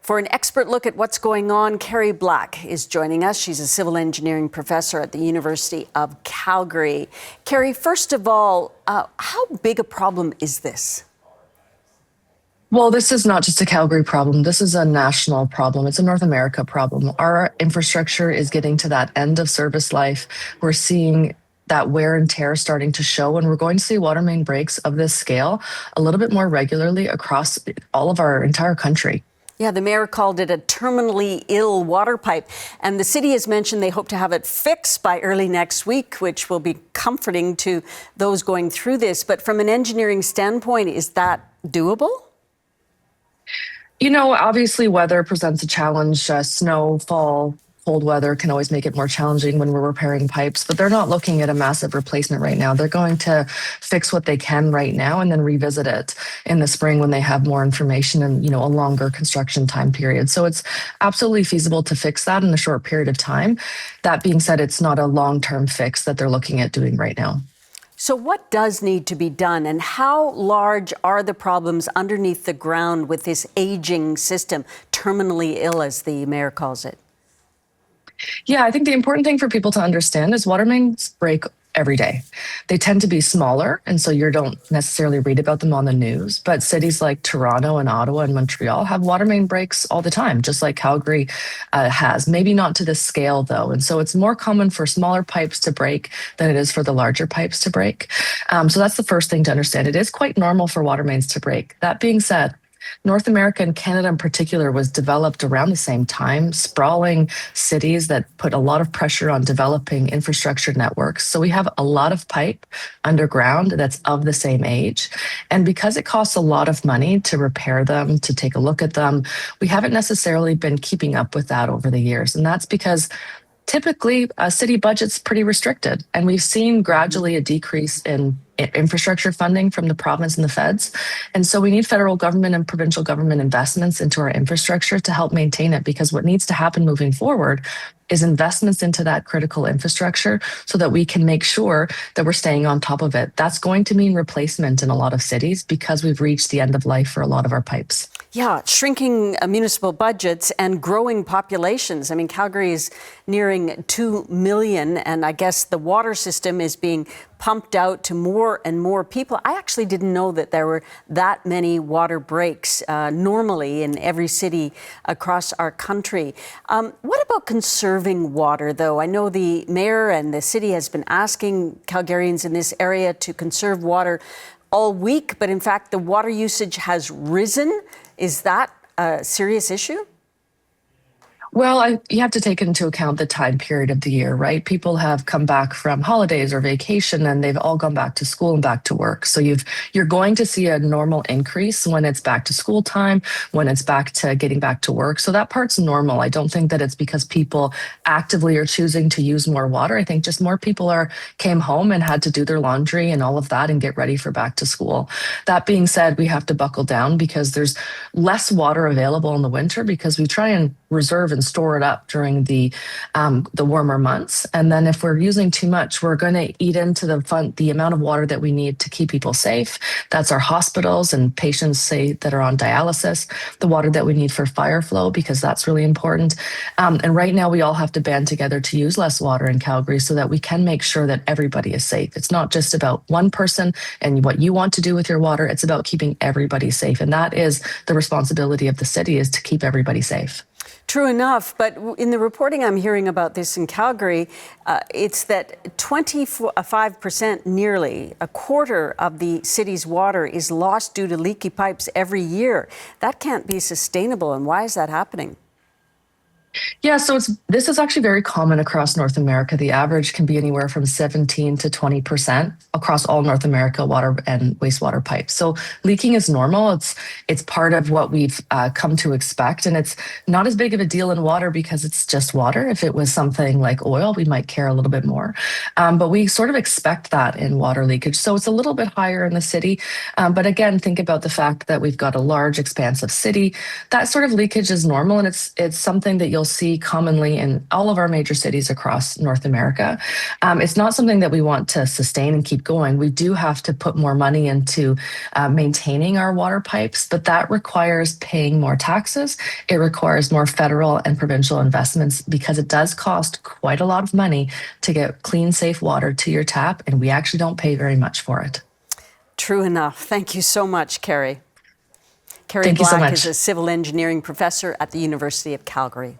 For an expert look at what's going on, Kerry Black is joining us. She's a civil engineering professor at the University of Calgary. Kerry, first of all, how big a problem is this? Well, this is not just a Calgary problem. This is a national problem. It's a North America problem. Our infrastructure is getting to that end of service life. We're seeing that wear and tear starting to show, and we're going to see water main breaks of this scale a little bit more regularly across all of our entire country. Yeah, the mayor called it a terminally ill water pipe, and the city has mentioned they hope to have it fixed by early next week, which will be comforting to those going through this. But from an engineering standpoint, is that doable? You know, obviously weather presents a challenge. Snow, fall, cold weather can always make it more challenging when we're repairing pipes, but they're not looking at a massive replacement right now. They're going to fix what they can right now and then revisit it in the spring when they have more information and, a longer construction time period. So it's absolutely feasible to fix that in a short period of time. That being said, it's not a long-term fix that they're looking at doing right now. So what does need to be done, and how large are the problems underneath the ground with this aging system, terminally ill, as the mayor calls it? Yeah, I think the important thing for people to understand is water mains break every day. They tend to be smaller, and so you don't necessarily read about them on the news. But cities like Toronto and Ottawa and Montreal have water main breaks all the time, just like Calgary has. Maybe not to this scale, though. And so it's more common for smaller pipes to break than it is for the larger pipes to break. So that's the first thing to understand. It is quite normal for water mains to break. That being said, North America and Canada in particular was developed around the same time, sprawling cities that put a lot of pressure on developing infrastructure networks. So we have a lot of pipe underground that's of the same age. And because it costs a lot of money to repair them, to take a look at them, we haven't necessarily been keeping up with that over the years. And that's because typically a city budget's pretty restricted. And we've seen gradually a decrease in infrastructure funding from the province and the feds. And so we need federal government and provincial government investments into our infrastructure to help maintain it, because what needs to happen moving forward is investments into that critical infrastructure so that we can make sure that we're staying on top of it. That's going to mean replacement in a lot of cities because we've reached the end of life for a lot of our pipes. Yeah, shrinking municipal budgets and growing populations. I mean, Calgary is nearing 2 million, and I guess the water system is being pumped out to more and more people. I actually didn't know that there were that many water breaks normally in every city across our country. What about conserving water, though? I know the mayor and the city has been asking Calgarians in this area to conserve water all week, but in fact, the water usage has risen. Is that a serious issue? Well, you have to take into account the time period of the year, right? People have come back from holidays or vacation, and they've all gone back to school and back to work. So you're going to see a normal increase when it's back to school time, when it's back to getting back to work. So that part's normal. I don't think that it's because people actively are choosing to use more water. I think just more people came home and had to do their laundry and all of that and get ready for back to school. That being said, we have to buckle down because there's less water available in the winter because we try and reserve and store it up during the warmer months. And then if we're using too much, we're going to eat into the amount of water that we need to keep people safe. That's our hospitals and patients that are on dialysis, the water that we need for fire flow, because that's really important. And right now we all have to band together to use less water in Calgary so that we can make sure that everybody is safe. It's not just about one person and what you want to do with your water. It's about keeping everybody safe. And that is the responsibility of the city, is to keep everybody safe. True enough, but in the reporting I'm hearing about this in Calgary, it's that 25%, nearly a quarter of the city's water is lost due to leaky pipes every year. That can't be sustainable, and why is that happening? Yeah, so this is actually very common across North America. The average can be anywhere from 17 to 20% across all North America water and wastewater pipes. So leaking is normal. It's part of what we've come to expect, and it's not as big of a deal in water because it's just water. If it was something like oil, we might care a little bit more. But we sort of expect that in water leakage. So it's a little bit higher in the city. But again, think about the fact that we've got a large, expansive city. That sort of leakage is normal, and it's something that you'll see commonly in all of our major cities across North America. It's not something that we want to sustain and keep going. We do have to put more money into maintaining our water pipes, but that requires paying more taxes. It requires more federal and provincial investments because it does cost quite a lot of money to get clean, safe water to your tap, and we actually don't pay very much for it. True enough. Thank you so much, Kerry. Kerry Thank you so Black much. is a civil engineering professor at the University of Calgary.